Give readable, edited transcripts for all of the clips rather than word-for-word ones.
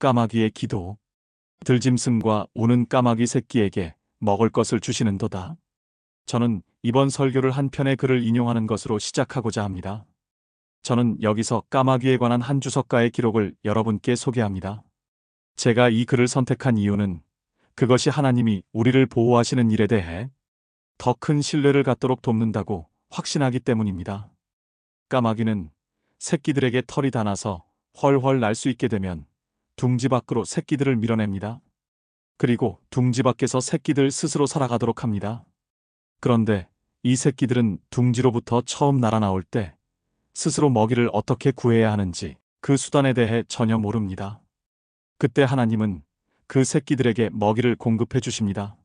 까마귀의 기도. 들짐승과 우는 까마귀 새끼에게 먹을 것을 주시는도다. 저는 이번 설교를 한 편의 글을 인용하는 것으로 시작하고자 합니다. 저는 여기서 까마귀에 관한 한 주석가의 기록을 여러분께 소개합니다. 제가 이 글을 선택한 이유는 그것이 하나님이 우리를 보호하시는 일에 대해 더 큰 신뢰를 갖도록 돕는다고 확신하기 때문입니다. 까마귀는 새끼들에게 털이 닿아서 훨훨 날 수 있게 되면 둥지 밖으로 새끼들을 밀어냅니다. 그리고 둥지 밖에서 새끼들 스스로 살아가도록 합니다. 그런데 이 새끼들은 둥지로부터 처음 날아나올 때 스스로 먹이를 어떻게 구해야 하는지 그 수단에 대해 전혀 모릅니다. 그때 하나님은 그 새끼들에게 먹이를 공급해 주십니다.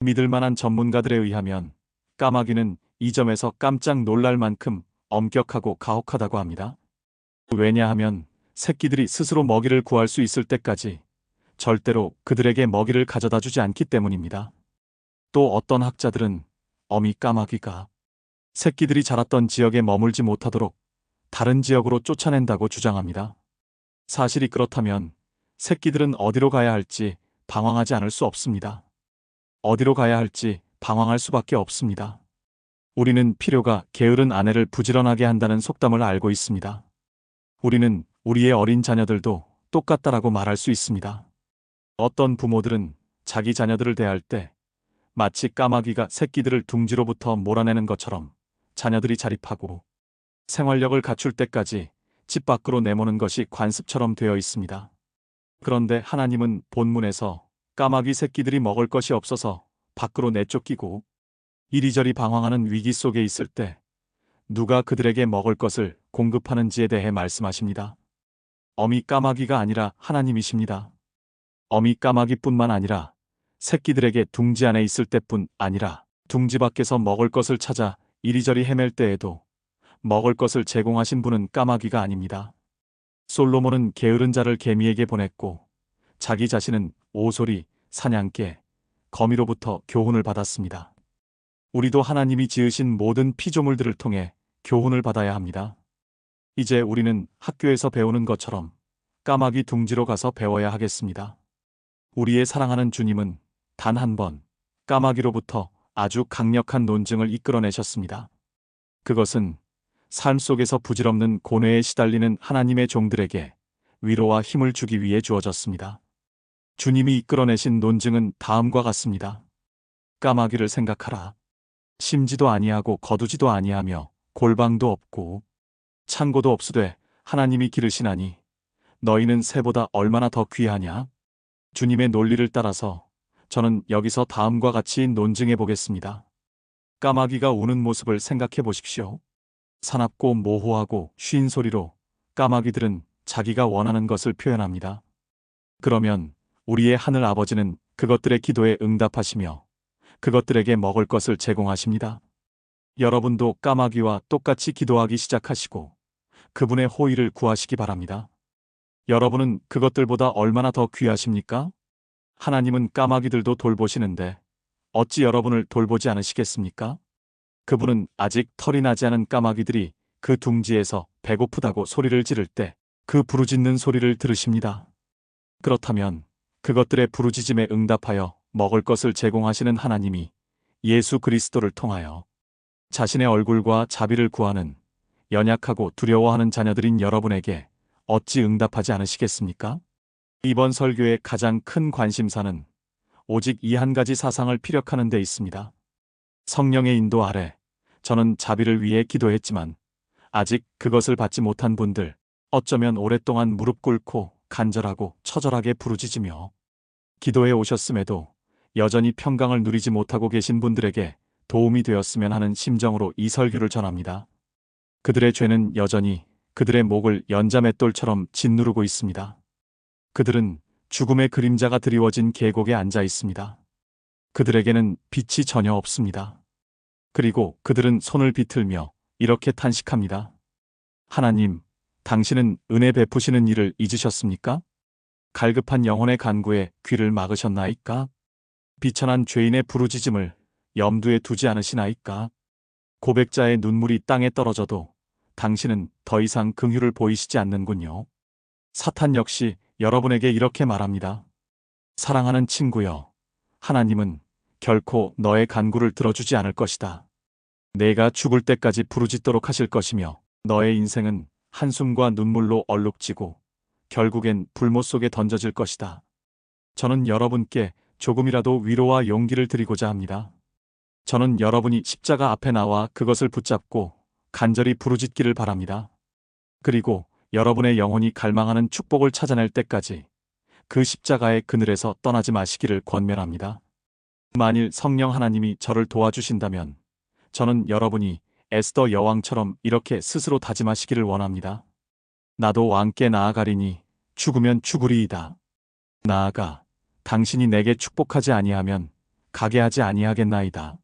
믿을 만한 전문가들에 의하면 까마귀는 이 점에서 깜짝 놀랄 만큼 엄격하고 가혹하다고 합니다. 왜냐하면 새끼들이 스스로 먹이를 구할 수 있을 때까지 절대로 그들에게 먹이를 가져다 주지 않기 때문입니다. 또 어떤 학자들은 어미 까마귀가 새끼들이 자랐던 지역에 머물지 못하도록 다른 지역으로 쫓아낸다고 주장합니다. 사실이 그렇다면 새끼들은 어디로 가야 할지 방황하지 않을 수 없습니다. 어디로 가야 할지 방황할 수밖에 없습니다. 우리는 필요가 게으른 아내를 부지런하게 한다는 속담을 알고 있습니다. 우리는 우리의 어린 자녀들도 똑같다라고 말할 수 있습니다. 어떤 부모들은 자기 자녀들을 대할 때 마치 까마귀가 새끼들을 둥지로부터 몰아내는 것처럼 자녀들이 자립하고 생활력을 갖출 때까지 집 밖으로 내모는 것이 관습처럼 되어 있습니다. 그런데 하나님은 본문에서 까마귀 새끼들이 먹을 것이 없어서 밖으로 내쫓기고 이리저리 방황하는 위기 속에 있을 때 누가 그들에게 먹을 것을 공급하는지에 대해 말씀하십니다. 어미 까마귀가 아니라 하나님이십니다. 어미 까마귀뿐만 아니라 새끼들에게 둥지 안에 있을 때뿐 아니라 둥지 밖에서 먹을 것을 찾아 이리저리 헤맬 때에도 먹을 것을 제공하신 분은 까마귀가 아닙니다. 솔로몬은 게으른 자를 개미에게 보냈고 자기 자신은 오소리, 사냥개, 거미로부터 교훈을 받았습니다. 우리도 하나님이 지으신 모든 피조물들을 통해 교훈을 받아야 합니다. 이제 우리는 학교에서 배우는 것처럼 까마귀 둥지로 가서 배워야 하겠습니다. 우리의 사랑하는 주님은 단 한 번 까마귀로부터 아주 강력한 논증을 이끌어내셨습니다. 그것은 삶 속에서 부질없는 고뇌에 시달리는 하나님의 종들에게 위로와 힘을 주기 위해 주어졌습니다. 주님이 이끌어내신 논증은 다음과 같습니다. 까마귀를 생각하라. 심지도 아니하고 거두지도 아니하며 골방도 없고 창고도 없으되 하나님이 기르시나니 너희는 새보다 얼마나 더 귀하냐? 주님의 논리를 따라서 저는 여기서 다음과 같이 논증해 보겠습니다. 까마귀가 우는 모습을 생각해 보십시오. 사납고 모호하고 쉰 소리로 까마귀들은 자기가 원하는 것을 표현합니다. 그러면 우리의 하늘 아버지는 그것들의 기도에 응답하시며 그것들에게 먹을 것을 제공하십니다. 여러분도 까마귀와 똑같이 기도하기 시작하시고 그분의 호의를 구하시기 바랍니다. 여러분은 그것들보다 얼마나 더 귀하십니까? 하나님은 까마귀들도 돌보시는데 어찌 여러분을 돌보지 않으시겠습니까? 그분은 아직 털이 나지 않은 까마귀들이 그 둥지에서 배고프다고 소리를 지를 때 그 부르짖는 소리를 들으십니다. 그렇다면 그것들의 부르짖음에 응답하여 먹을 것을 제공하시는 하나님이 예수 그리스도를 통하여 자신의 얼굴과 자비를 구하는 연약하고 두려워하는 자녀들인 여러분에게 어찌 응답하지 않으시겠습니까? 이번 설교의 가장 큰 관심사는 오직 이 한 가지 사상을 피력하는 데 있습니다. 성령의 인도 아래 저는 자비를 위해 기도했지만 아직 그것을 받지 못한 분들, 어쩌면 오랫동안 무릎 꿇고 간절하고 처절하게 부르짖으며 기도해 오셨음에도 여전히 평강을 누리지 못하고 계신 분들에게 도움이 되었으면 하는 심정으로 이 설교를 전합니다. 그들의 죄는 여전히 그들의 목을 연자맷돌처럼 짓누르고 있습니다. 그들은 죽음의 그림자가 드리워진 계곡에 앉아 있습니다. 그들에게는 빛이 전혀 없습니다. 그리고 그들은 손을 비틀며 이렇게 탄식합니다. 하나님, 당신은 은혜 베푸시는 일을 잊으셨습니까? 갈급한 영혼의 간구에 귀를 막으셨나이까? 비천한 죄인의 부르짖음을 염두에 두지 않으시나이까? 고백자의 눈물이 땅에 떨어져도 당신은 더 이상 긍휼을 보이시지 않는군요. 사탄 역시 여러분에게 이렇게 말합니다. 사랑하는 친구여, 하나님은 결코 너의 간구를 들어주지 않을 것이다. 내가 죽을 때까지 부르짖도록 하실 것이며 너의 인생은 한숨과 눈물로 얼룩지고 결국엔 불못 속에 던져질 것이다. 저는 여러분께 조금이라도 위로와 용기를 드리고자 합니다. 저는 여러분이 십자가 앞에 나와 그것을 붙잡고 간절히 부르짖기를 바랍니다. 그리고 여러분의 영혼이 갈망하는 축복을 찾아낼 때까지 그 십자가의 그늘에서 떠나지 마시기를 권면합니다. 만일 성령 하나님이 저를 도와주신다면 저는 여러분이 에스더 여왕처럼 이렇게 스스로 다짐하시기를 원합니다. 나도 왕께 나아가리니 죽으면 죽으리이다. 나아가 당신이 내게 축복하지 아니하면 가게 하지 아니하겠나이다.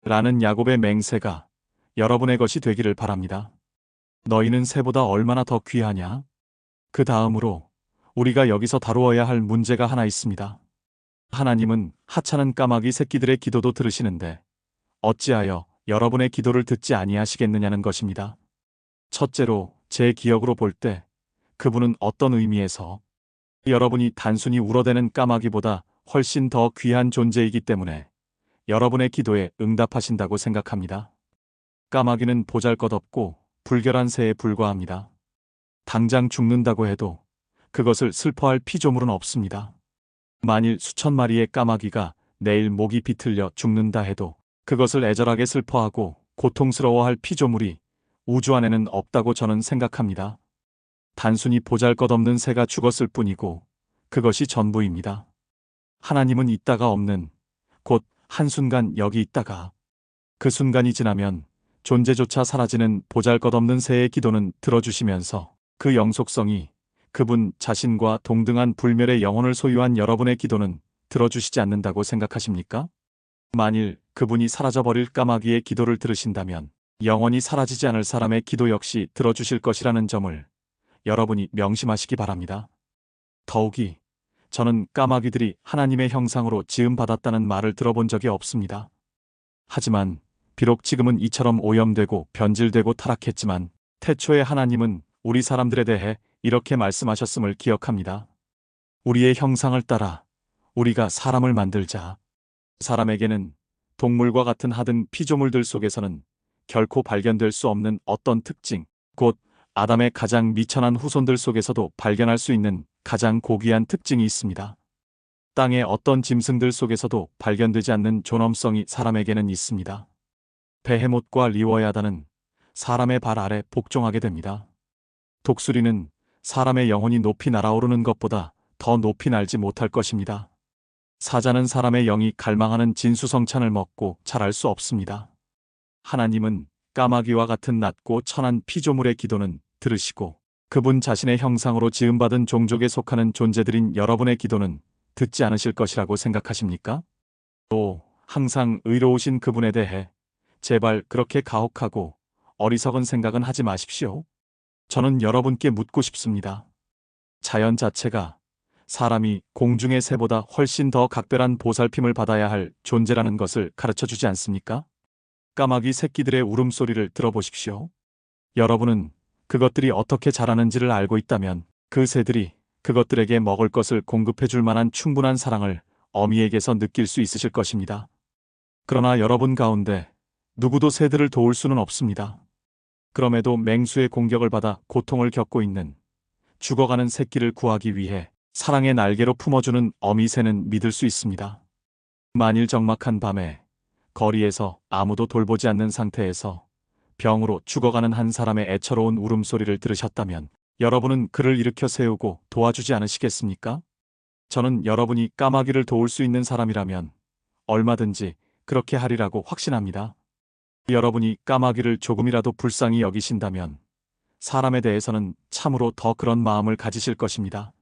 라는 야곱의 맹세가 여러분의 것이 되기를 바랍니다. 너희는 새보다 얼마나 더 귀하냐? 그 다음으로 우리가 여기서 다루어야 할 문제가 하나 있습니다. 하나님은 하찮은 까마귀 새끼들의 기도도 들으시는데 어찌하여 여러분의 기도를 듣지 아니하시겠느냐는 것입니다. 첫째로 제 기억으로 볼 때 그분은 어떤 의미에서 여러분이 단순히 울어대는 까마귀보다 훨씬 더 귀한 존재이기 때문에 여러분의 기도에 응답하신다고 생각합니다. 까마귀는 보잘것없고 불결한 새에 불과합니다. 당장 죽는다고 해도 그것을 슬퍼할 피조물은 없습니다. 만일 수천 마리의 까마귀가 내일 목이 비틀려 죽는다 해도 그것을 애절하게 슬퍼하고 고통스러워할 피조물이 우주 안에는 없다고 저는 생각합니다. 단순히 보잘것없는 새가 죽었을 뿐이고 그것이 전부입니다. 하나님은 있다가 없는, 곧 한순간 여기 있다가 그 순간이 지나면 존재조차 사라지는 보잘것없는 새의 기도는 들어주시면서 그 영속성이 그분 자신과 동등한 불멸의 영혼을 소유한 여러분의 기도는 들어주시지 않는다고 생각하십니까? 만일 그분이 사라져버릴 까마귀의 기도를 들으신다면 영원히 사라지지 않을 사람의 기도 역시 들어주실 것이라는 점을 여러분이 명심하시기 바랍니다. 더욱이 저는 까마귀들이 하나님의 형상으로 지음받았다는 말을 들어본 적이 없습니다. 하지만 비록 지금은 이처럼 오염되고 변질되고 타락했지만 태초에 하나님은 우리 사람들에 대해 이렇게 말씀하셨음을 기억합니다. 우리의 형상을 따라 우리가 사람을 만들자. 사람에게는 동물과 같은 하등 피조물들 속에서는 결코 발견될 수 없는 어떤 특징, 곧 아담의 가장 미천한 후손들 속에서도 발견할 수 있는 가장 고귀한 특징이 있습니다. 땅의 어떤 짐승들 속에서도 발견되지 않는 존엄성이 사람에게는 있습니다. 베헤못과 리워야다는 사람의 발 아래 복종하게 됩니다. 독수리는 사람의 영혼이 높이 날아오르는 것보다 더 높이 날지 못할 것입니다. 사자는 사람의 영이 갈망하는 진수성찬을 먹고 자랄 수 없습니다. 하나님은 까마귀와 같은 낮고 천한 피조물의 기도는 들으시고 그분 자신의 형상으로 지음받은 종족에 속하는 존재들인 여러분의 기도는 듣지 않으실 것이라고 생각하십니까? 또 항상 의로우신 그분에 대해 제발 그렇게 가혹하고 어리석은 생각은 하지 마십시오. 저는 여러분께 묻고 싶습니다. 자연 자체가 사람이 공중의 새보다 훨씬 더 각별한 보살핌을 받아야 할 존재라는 것을 가르쳐 주지 않습니까? 까마귀 새끼들의 울음소리를 들어보십시오. 여러분은 그것들이 어떻게 자라는지를 알고 있다면 그 새들이 그것들에게 먹을 것을 공급해 줄 만한 충분한 사랑을 어미에게서 느낄 수 있으실 것입니다. 그러나 여러분 가운데 누구도 새들을 도울 수는 없습니다. 그럼에도 맹수의 공격을 받아 고통을 겪고 있는 죽어가는 새끼를 구하기 위해 사랑의 날개로 품어주는 어미새는 믿을 수 있습니다. 만일 적막한 밤에 거리에서 아무도 돌보지 않는 상태에서 병으로 죽어가는 한 사람의 애처로운 울음소리를 들으셨다면 여러분은 그를 일으켜 세우고 도와주지 않으시겠습니까? 저는 여러분이 까마귀를 도울 수 있는 사람이라면 얼마든지 그렇게 하리라고 확신합니다. 여러분이 까마귀를 조금이라도 불쌍히 여기신다면 사람에 대해서는 참으로 더 그런 마음을 가지실 것입니다.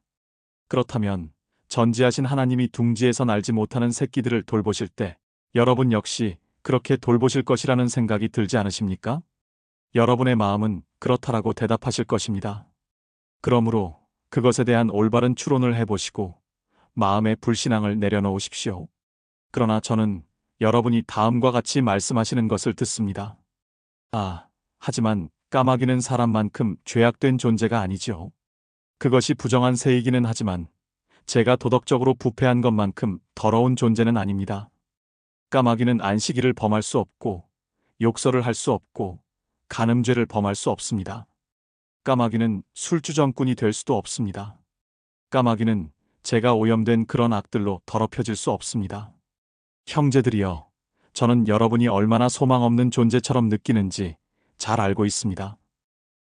그렇다면 전지하신 하나님이 둥지에서 날지 못하는 새끼들을 돌보실 때 여러분 역시 그렇게 돌보실 것이라는 생각이 들지 않으십니까? 여러분의 마음은 그렇다라고 대답하실 것입니다. 그러므로 그것에 대한 올바른 추론을 해보시고 마음의 불신앙을 내려놓으십시오. 그러나 저는 여러분이 다음과 같이 말씀하시는 것을 듣습니다. 하지만 까마귀는 사람만큼 죄악된 존재가 아니죠. 그것이 부정한 새이기는 하지만 제가 도덕적으로 부패한 것만큼 더러운 존재는 아닙니다. 까마귀는 안식일을 범할 수 없고 욕설을 할 수 없고 간음죄를 범할 수 없습니다. 까마귀는 술주정꾼이 될 수도 없습니다. 까마귀는 제가 오염된 그런 악들로 더럽혀질 수 없습니다. 형제들이여, 저는 여러분이 얼마나 소망 없는 존재처럼 느끼는지 잘 알고 있습니다.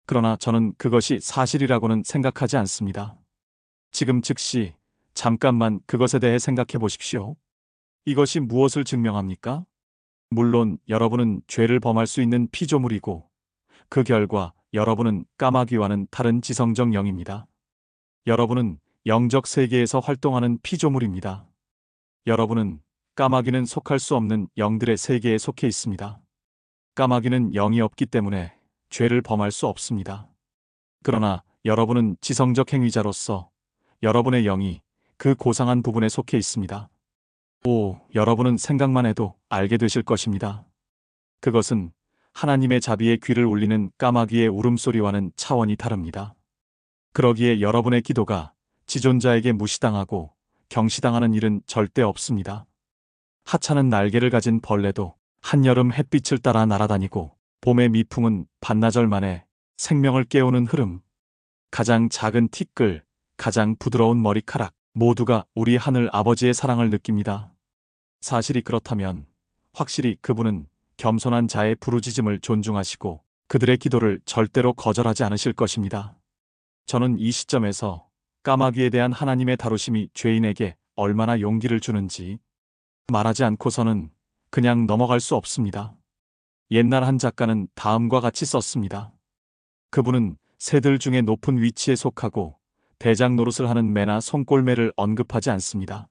그러나 저는 그것이 사실이라고는 생각하지 않습니다. 지금 즉시 잠깐만 그것에 대해 생각해 보십시오. 이것이 무엇을 증명합니까? 물론 여러분은 죄를 범할 수 있는 피조물이고 그 결과 여러분은 까마귀와는 다른 지성적 영입니다. 여러분은 영적 세계에서 활동하는 피조물입니다. 여러분은 까마귀는 속할 수 없는 영들의 세계에 속해 있습니다. 까마귀는 영이 없기 때문에 죄를 범할 수 없습니다. 그러나 여러분은 지성적 행위자로서 여러분의 영이 그 고상한 부분에 속해 있습니다. 여러분은 생각만 해도 알게 되실 것입니다. 그것은 하나님의 자비의 귀를 울리는 까마귀의 울음소리와는 차원이 다릅니다. 그러기에 여러분의 기도가 지존자에게 무시당하고 경시당하는 일은 절대 없습니다. 하찮은 날개를 가진 벌레도 한여름 햇빛을 따라 날아다니고 봄의 미풍은 반나절 만에 생명을 깨우는 흐름, 가장 작은 티끌, 가장 부드러운 머리카락, 모두가 우리 하늘 아버지의 사랑을 느낍니다. 사실이 그렇다면 확실히 그분은 겸손한 자의 부르짖음을 존중하시고 그들의 기도를 절대로 거절하지 않으실 것입니다. 저는 이 시점에서 까마귀에 대한 하나님의 다루심이 죄인에게 얼마나 용기를 주는지 말하지 않고서는 그냥 넘어갈 수 없습니다. 옛날 한 작가는 다음과 같이 썼습니다. 그분은 새들 중에 높은 위치에 속하고 대장 노릇을 하는 매나 손골매를 언급하지 않습니다.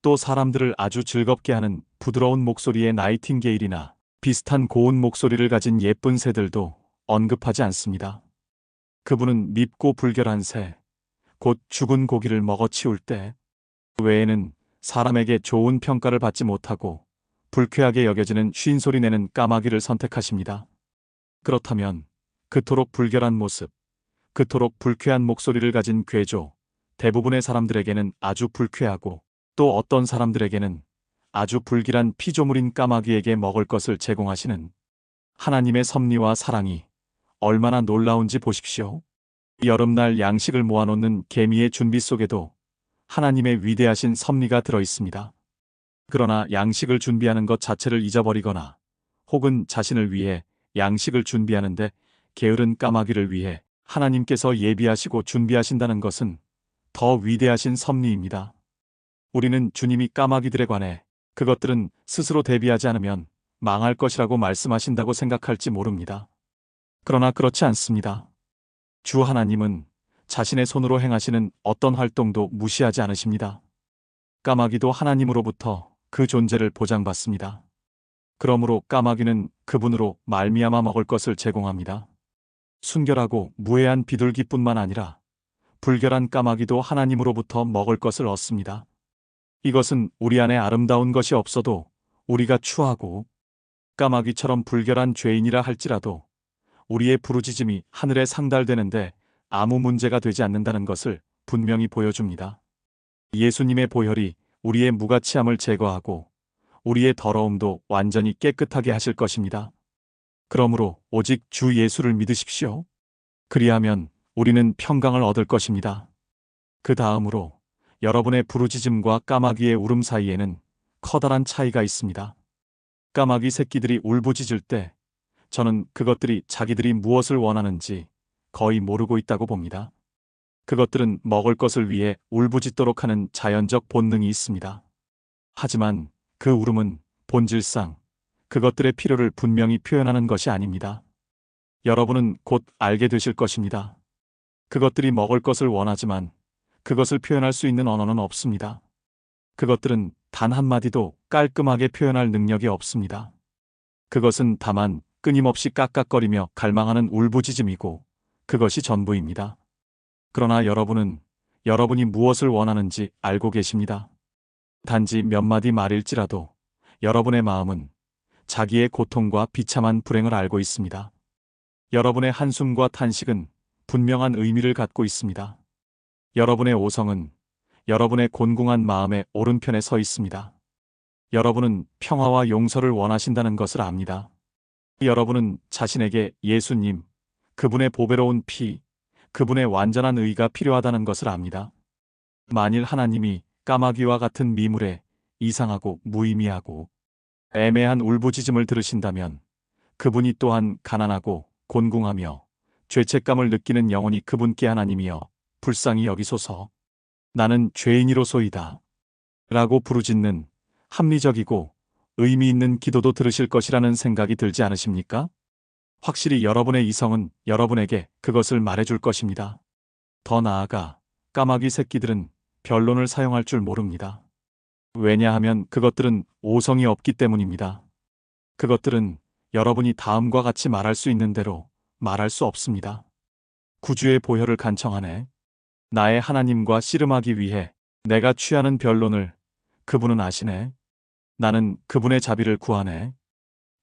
또 사람들을 아주 즐겁게 하는 부드러운 목소리의 나이팅게일이나 비슷한 고운 목소리를 가진 예쁜 새들도 언급하지 않습니다. 그분은 밉고 불결한 새, 곧 죽은 고기를 먹어치울 때 외에는 사람에게 좋은 평가를 받지 못하고 불쾌하게 여겨지는 쉰소리 내는 까마귀를 선택하십니다. 그렇다면 그토록 불결한 모습, 그토록 불쾌한 목소리를 가진 괴조, 대부분의 사람들에게는 아주 불쾌하고 또 어떤 사람들에게는 아주 불길한 피조물인 까마귀에게 먹을 것을 제공하시는 하나님의 섭리와 사랑이 얼마나 놀라운지 보십시오. 여름날 양식을 모아놓는 개미의 준비 속에도 하나님의 위대하신 섭리가 들어 있습니다. 그러나 양식을 준비하는 것 자체를 잊어버리거나 혹은 자신을 위해 양식을 준비하는데 게으른 까마귀를 위해 하나님께서 예비하시고 준비하신다는 것은 더 위대하신 섭리입니다. 우리는 주님이 까마귀들에 관해 그것들은 스스로 대비하지 않으면 망할 것이라고 말씀하신다고 생각할지 모릅니다. 그러나 그렇지 않습니다. 주 하나님은 자신의 손으로 행하시는 어떤 활동도 무시하지 않으십니다. 까마귀도 하나님으로부터 그 존재를 보장받습니다. 그러므로 까마귀는 그분으로 말미암아 먹을 것을 제공합니다. 순결하고 무해한 비둘기뿐만 아니라 불결한 까마귀도 하나님으로부터 먹을 것을 얻습니다. 이것은 우리 안에 아름다운 것이 없어도 우리가 추하고 까마귀처럼 불결한 죄인이라 할지라도 우리의 부르짖음이 하늘에 상달되는데 아무 문제가 되지 않는다는 것을 분명히 보여줍니다. 예수님의 보혈이 우리의 무가치함을 제거하고 우리의 더러움도 완전히 깨끗하게 하실 것입니다. 그러므로 오직 주 예수를 믿으십시오. 그리하면 우리는 평강을 얻을 것입니다. 그 다음으로 여러분의 부르짖음과 까마귀의 울음 사이에는 커다란 차이가 있습니다. 까마귀 새끼들이 울부짖을 때 저는 그것들이 자기들이 무엇을 원하는지 거의 모르고 있다고 봅니다. 그것들은 먹을 것을 위해 울부짖도록 하는 자연적 본능이 있습니다. 하지만 그 울음은 본질상 그것들의 필요를 분명히 표현하는 것이 아닙니다. 여러분은 곧 알게 되실 것입니다. 그것들이 먹을 것을 원하지만 그것을 표현할 수 있는 언어는 없습니다. 그것들은 단 한마디도 깔끔하게 표현할 능력이 없습니다. 그것은 다만 끊임없이 깍깍거리며 갈망하는 울부짖음이고 그것이 전부입니다. 그러나 여러분은 여러분이 무엇을 원하는지 알고 계십니다. 단지 몇 마디 말일지라도 여러분의 마음은 자기의 고통과 비참한 불행을 알고 있습니다. 여러분의 한숨과 탄식은 분명한 의미를 갖고 있습니다. 여러분의 오성은 여러분의 곤궁한 마음의 오른편에 서 있습니다. 여러분은 평화와 용서를 원하신다는 것을 압니다. 여러분은 자신에게 예수님, 그분의 보배로운 피, 그분의 완전한 의가 필요하다는 것을 압니다. 만일 하나님이 까마귀와 같은 미물에 이상하고 무의미하고 애매한 울부짖음을 들으신다면 그분이 또한 가난하고 곤궁하며 죄책감을 느끼는 영혼이 그분께 하나님이여 불쌍히 여기소서. 나는 죄인이로소이다. 라고 부르짖는 합리적이고 의미 있는 기도도 들으실 것이라는 생각이 들지 않으십니까? 확실히 여러분의 이성은 여러분에게 그것을 말해줄 것입니다. 더 나아가 까마귀 새끼들은 변론을 사용할 줄 모릅니다. 왜냐하면 그것들은 오성이 없기 때문입니다. 그것들은 여러분이 다음과 같이 말할 수 있는 대로 말할 수 없습니다. 구주의 보혈을 간청하네. 나의 하나님과 씨름하기 위해 내가 취하는 변론을 그분은 아시네. 나는 그분의 자비를 구하네.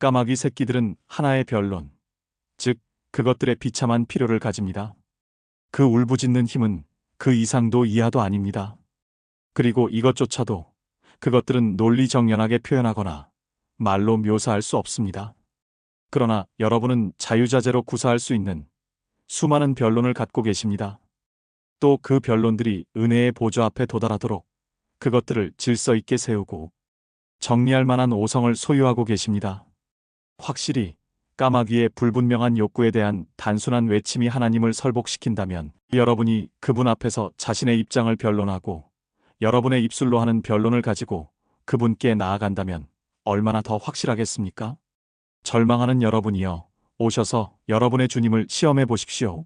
까마귀 새끼들은 하나의 변론, 즉 그것들의 비참한 필요를 가집니다. 그 울부짖는 힘은 그 이상도 이하도 아닙니다. 그리고 이것조차도 그것들은 논리정연하게 표현하거나 말로 묘사할 수 없습니다. 그러나 여러분은 자유자재로 구사할 수 있는 수많은 변론을 갖고 계십니다. 또 그 변론들이 은혜의 보좌 앞에 도달하도록 그것들을 질서 있게 세우고 정리할 만한 오성을 소유하고 계십니다. 확실히 까마귀의 불분명한 욕구에 대한 단순한 외침이 하나님을 설복시킨다면 여러분이 그분 앞에서 자신의 입장을 변론하고 여러분의 입술로 하는 변론을 가지고 그분께 나아간다면 얼마나 더 확실하겠습니까? 절망하는 여러분이여, 오셔서 여러분의 주님을 시험해 보십시오.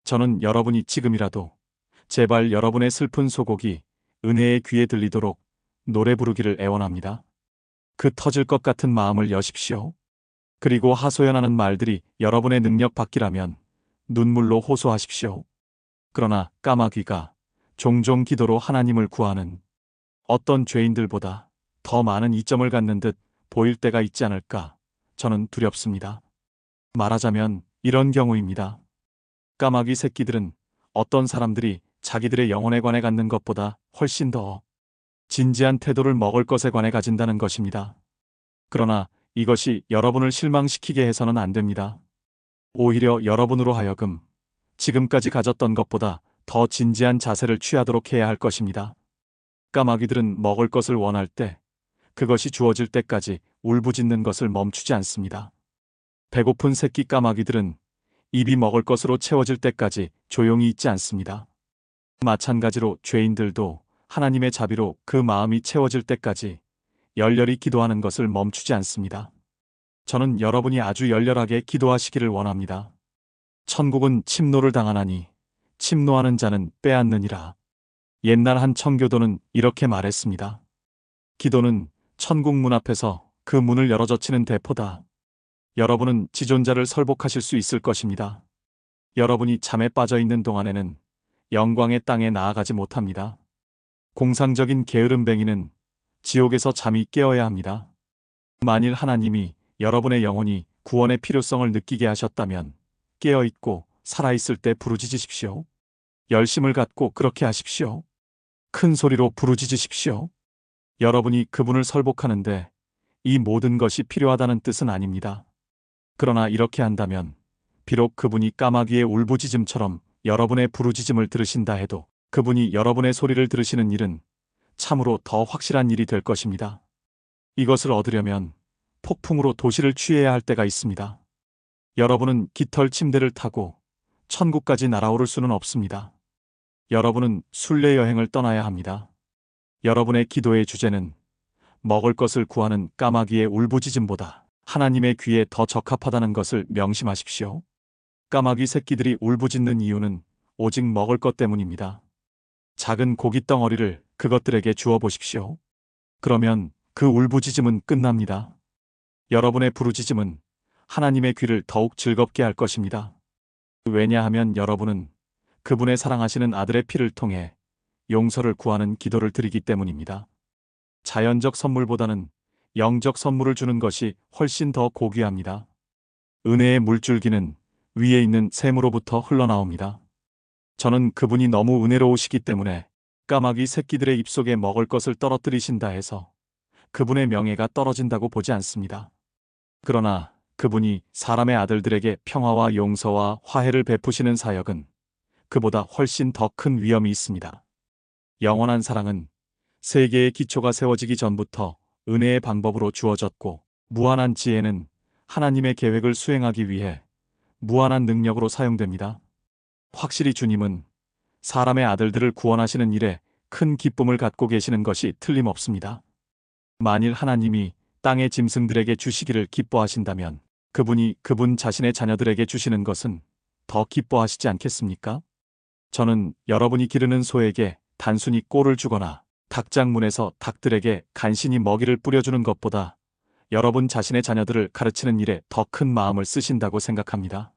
저는 여러분이 지금이라도 제발 여러분의 슬픈 소곡이 은혜의 귀에 들리도록 노래 부르기를 애원합니다. 그 터질 것 같은 마음을 여십시오. 그리고 하소연하는 말들이 여러분의 능력 밖이라면 눈물로 호소하십시오. 그러나 까마귀가 종종 기도로 하나님을 구하는 어떤 죄인들보다 더 많은 이점을 갖는 듯 보일 때가 있지 않을까 저는 두렵습니다. 말하자면 이런 경우입니다. 까마귀 새끼들은 어떤 사람들이 자기들의 영혼에 관해 갖는 것보다 훨씬 더 진지한 태도를 먹을 것에 관해 가진다는 것입니다. 그러나 이것이 여러분을 실망시키게 해서는 안 됩니다. 오히려 여러분으로 하여금 지금까지 가졌던 것보다 더 진지한 자세를 취하도록 해야 할 것입니다. 까마귀들은 먹을 것을 원할 때 그것이 주어질 때까지 울부짖는 것을 멈추지 않습니다. 배고픈 새끼 까마귀들은 입이 먹을 것으로 채워질 때까지 조용히 있지 않습니다. 마찬가지로 죄인들도 하나님의 자비로 그 마음이 채워질 때까지 열렬히 기도하는 것을 멈추지 않습니다. 저는 여러분이 아주 열렬하게 기도하시기를 원합니다. 천국은 침노를 당하나니 침노하는 자는 빼앗느니라. 옛날 한 청교도는 이렇게 말했습니다. 기도는 천국 문 앞에서 그 문을 열어젖히는 대포다. 여러분은 지존자를 설복하실 수 있을 것입니다. 여러분이 잠에 빠져 있는 동안에는 영광의 땅에 나아가지 못합니다. 공상적인 게으름뱅이는 지옥에서 잠이 깨어야 합니다. 만일 하나님이 여러분의 영혼이 구원의 필요성을 느끼게 하셨다면 깨어있고 살아있을 때 부르짖으십시오. 열심을 갖고 그렇게 하십시오. 큰 소리로 부르짖으십시오. 여러분이 그분을 설복하는데 이 모든 것이 필요하다는 뜻은 아닙니다. 그러나 이렇게 한다면 비록 그분이 까마귀의 울부짖음처럼 여러분의 부르짖음을 들으신다 해도 그분이 여러분의 소리를 들으시는 일은 참으로 더 확실한 일이 될 것입니다. 이것을 얻으려면 폭풍으로 도시를 취해야 할 때가 있습니다. 여러분은 깃털 침대를 타고 천국까지 날아오를 수는 없습니다. 여러분은 순례 여행을 떠나야 합니다. 여러분의 기도의 주제는 먹을 것을 구하는 까마귀의 울부짖음보다 하나님의 귀에 더 적합하다는 것을 명심하십시오. 까마귀 새끼들이 울부짖는 이유는 오직 먹을 것 때문입니다. 작은 고깃 덩어리를 그것들에게 주어 보십시오. 그러면 그 울부짖음은 끝납니다. 여러분의 부르짖음은 하나님의 귀를 더욱 즐겁게 할 것입니다. 왜냐하면 여러분은 그분의 사랑하시는 아들의 피를 통해 용서를 구하는 기도를 드리기 때문입니다. 자연적 선물보다는 영적 선물을 주는 것이 훨씬 더 고귀합니다. 은혜의 물줄기는 위에 있는 샘으로부터 흘러나옵니다. 저는 그분이 너무 은혜로우시기 때문에 까마귀 새끼들의 입속에 먹을 것을 떨어뜨리신다 해서 그분의 명예가 떨어진다고 보지 않습니다. 그러나 그분이 사람의 아들들에게 평화와 용서와 화해를 베푸시는 사역은 그보다 훨씬 더 큰 위험이 있습니다. 영원한 사랑은 세계의 기초가 세워지기 전부터 은혜의 방법으로 주어졌고, 무한한 지혜는 하나님의 계획을 수행하기 위해 무한한 능력으로 사용됩니다. 확실히 주님은 사람의 아들들을 구원하시는 일에 큰 기쁨을 갖고 계시는 것이 틀림없습니다. 만일 하나님이 땅의 짐승들에게 주시기를 기뻐하신다면 그분이 그분 자신의 자녀들에게 주시는 것은 더 기뻐하시지 않겠습니까? 저는 여러분이 기르는 소에게 단순히 꼴을 주거나 닭장문에서 닭들에게 간신히 먹이를 뿌려주는 것보다 여러분 자신의 자녀들을 가르치는 일에 더 큰 마음을 쓰신다고 생각합니다.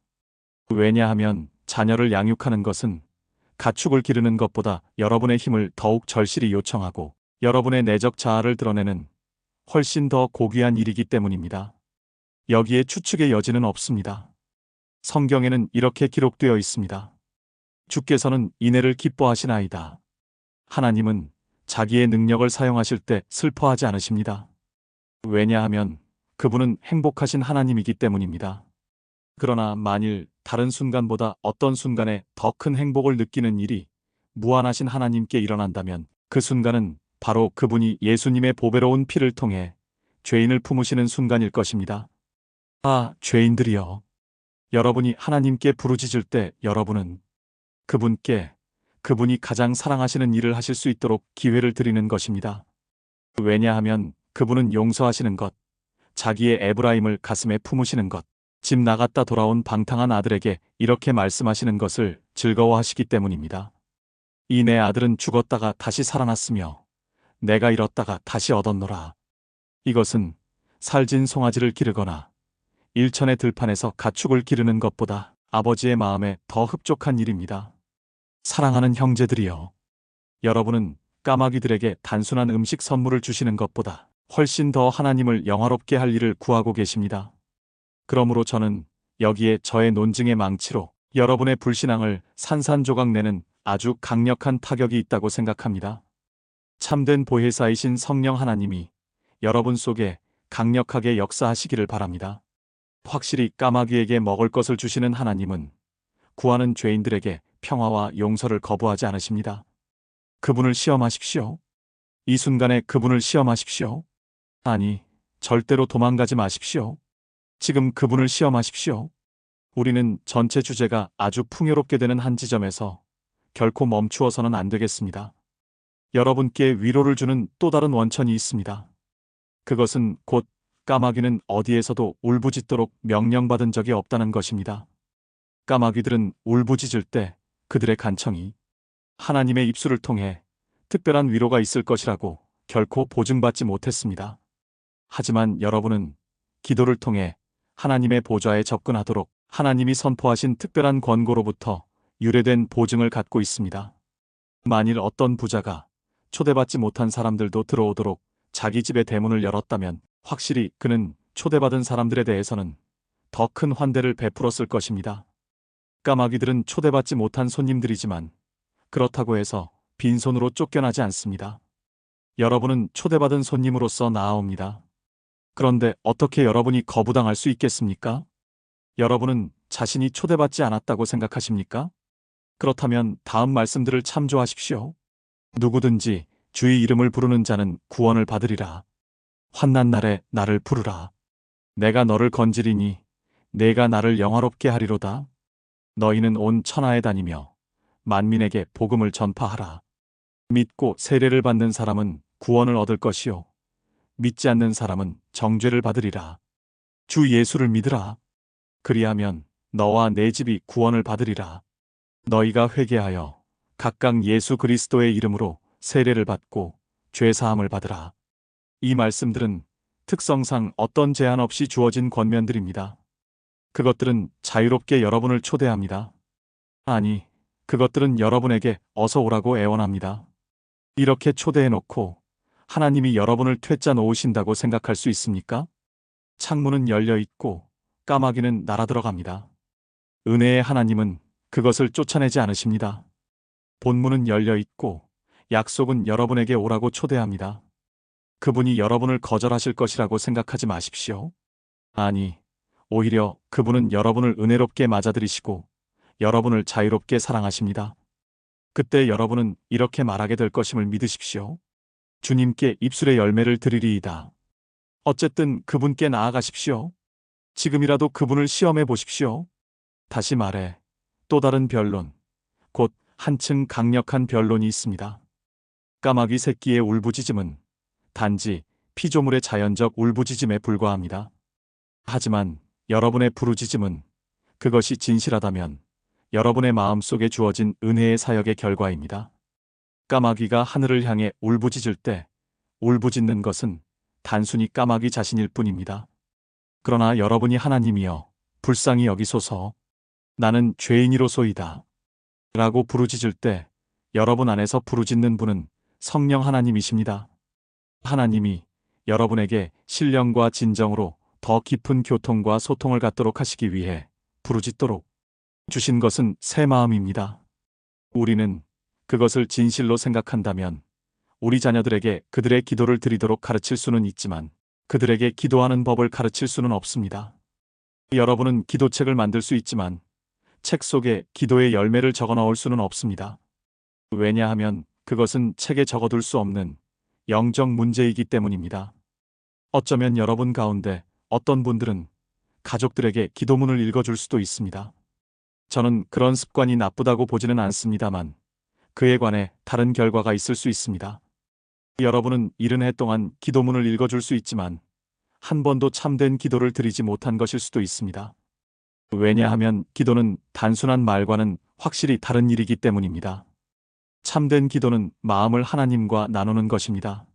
왜냐하면 자녀를 양육하는 것은 가축을 기르는 것보다 여러분의 힘을 더욱 절실히 요청하고 여러분의 내적 자아를 드러내는 훨씬 더 고귀한 일이기 때문입니다. 여기에 추측의 여지는 없습니다. 성경에는 이렇게 기록되어 있습니다. 주께서는 인애를 기뻐하시나이다. 하나님은 자기의 능력을 사용하실 때 슬퍼하지 않으십니다. 왜냐하면 그분은 행복하신 하나님이기 때문입니다. 그러나 만일 다른 순간보다 어떤 순간에 더 큰 행복을 느끼는 일이 무한하신 하나님께 일어난다면 그 순간은 바로 그분이 예수님의 보배로운 피를 통해 죄인을 품으시는 순간일 것입니다. 아, 죄인들이여. 여러분이 하나님께 부르짖을 때 여러분은 그분께 그분이 가장 사랑하시는 일을 하실 수 있도록 기회를 드리는 것입니다. 왜냐하면 그분은 용서하시는 것, 자기의 에브라임을 가슴에 품으시는 것, 집 나갔다 돌아온 방탕한 아들에게 이렇게 말씀하시는 것을 즐거워하시기 때문입니다. 이 내 아들은 죽었다가 다시 살아났으며 내가 잃었다가 다시 얻었노라. 이것은 살진 송아지를 기르거나 일천의 들판에서 가축을 기르는 것보다 아버지의 마음에 더 흡족한 일입니다. 사랑하는 형제들이여, 여러분은 까마귀들에게 단순한 음식 선물을 주시는 것보다 훨씬 더 하나님을 영화롭게 할 일을 구하고 계십니다. 그러므로 저는 여기에 저의 논증의 망치로 여러분의 불신앙을 산산조각 내는 아주 강력한 타격이 있다고 생각합니다. 참된 보혜사이신 성령 하나님이 여러분 속에 강력하게 역사하시기를 바랍니다. 확실히 까마귀에게 먹을 것을 주시는 하나님은 구하는 죄인들에게 평화와 용서를 거부하지 않으십니다. 그분을 시험하십시오. 이 순간에 그분을 시험하십시오. 아니, 절대로 도망가지 마십시오. 지금 그분을 시험하십시오. 우리는 전체 주제가 아주 풍요롭게 되는 한 지점에서 결코 멈추어서는 안 되겠습니다. 여러분께 위로를 주는 또 다른 원천이 있습니다. 그것은 곧 까마귀는 어디에서도 울부짖도록 명령받은 적이 없다는 것입니다. 까마귀들은 울부짖을 때 그들의 간청이 하나님의 입술을 통해 특별한 위로가 있을 것이라고 결코 보증받지 못했습니다. 하지만 여러분은 기도를 통해 하나님의 보좌에 접근하도록 하나님이 선포하신 특별한 권고로부터 유래된 보증을 갖고 있습니다. 만일 어떤 부자가 초대받지 못한 사람들도 들어오도록 자기 집의 대문을 열었다면 확실히 그는 초대받은 사람들에 대해서는 더 큰 환대를 베풀었을 것입니다. 까마귀들은 초대받지 못한 손님들이지만 그렇다고 해서 빈손으로 쫓겨나지 않습니다. 여러분은 초대받은 손님으로서 나아옵니다. 그런데 어떻게 여러분이 거부당할 수 있겠습니까? 여러분은 자신이 초대받지 않았다고 생각하십니까? 그렇다면 다음 말씀들을 참조하십시오. 누구든지 주의 이름을 부르는 자는 구원을 받으리라. 환난 날에 나를 부르라. 내가 너를 건지리니 내가 나를 영화롭게 하리로다. 너희는 온 천하에 다니며 만민에게 복음을 전파하라. 믿고 세례를 받는 사람은 구원을 얻을 것이요 믿지 않는 사람은 정죄를 받으리라. 주 예수를 믿으라. 그리하면 너와 내 집이 구원을 받으리라. 너희가 회개하여 각각 예수 그리스도의 이름으로 세례를 받고 죄 사함을 받으라. 이 말씀들은 특성상 어떤 제한 없이 주어진 권면들입니다. 그것들은 자유롭게 여러분을 초대합니다. 아니, 그것들은 여러분에게 어서 오라고 애원합니다. 이렇게 초대해놓고 하나님이 여러분을 퇴짜 놓으신다고 생각할 수 있습니까? 창문은 열려 있고 까마귀는 날아들어갑니다. 은혜의 하나님은 그것을 쫓아내지 않으십니다. 본문은 열려 있고 약속은 여러분에게 오라고 초대합니다. 그분이 여러분을 거절하실 것이라고 생각하지 마십시오. 아니, 오히려 그분은 여러분을 은혜롭게 맞아들이시고 여러분을 자유롭게 사랑하십니다. 그때 여러분은 이렇게 말하게 될 것임을 믿으십시오. 주님께 입술의 열매를 드리리이다. 어쨌든 그분께 나아가십시오. 지금이라도 그분을 시험해 보십시오. 다시 말해, 또 다른 변론, 곧 한층 강력한 변론이 있습니다. 까마귀 새끼의 울부짖음은 단지 피조물의 자연적 울부짖음에 불과합니다. 하지만 여러분의 부르짖음은, 그것이 진실하다면 여러분의 마음속에 주어진 은혜의 사역의 결과입니다. 까마귀가 하늘을 향해 울부짖을 때 울부짖는 것은 단순히 까마귀 자신일 뿐입니다. 그러나 여러분이 하나님이여 불쌍히 여기소서, 나는 죄인이로소이다 라고 부르짖을 때 여러분 안에서 부르짖는 분은 성령 하나님이십니다. 하나님이 여러분에게 신령과 진정으로 더 깊은 교통과 소통을 갖도록 하시기 위해 부르짖도록 주신 것은 새 마음입니다. 우리는 그것을 진실로 생각한다면 우리 자녀들에게 그들의 기도를 드리도록 가르칠 수는 있지만 그들에게 기도하는 법을 가르칠 수는 없습니다. 여러분은 기도책을 만들 수 있지만 책 속에 기도의 열매를 적어 넣을 수는 없습니다. 왜냐하면 그것은 책에 적어둘 수 없는 영적 문제이기 때문입니다. 어쩌면 여러분 가운데 어떤 분들은 가족들에게 기도문을 읽어줄 수도 있습니다. 저는 그런 습관이 나쁘다고 보지는 않습니다만 그에 관해 다른 결과가 있을 수 있습니다. 여러분은 70해 동안 기도문을 읽어줄 수 있지만 한 번도 참된 기도를 드리지 못한 것일 수도 있습니다. 왜냐하면 기도는 단순한 말과는 확실히 다른 일이기 때문입니다. 참된 기도는 마음을 하나님과 나누는 것입니다.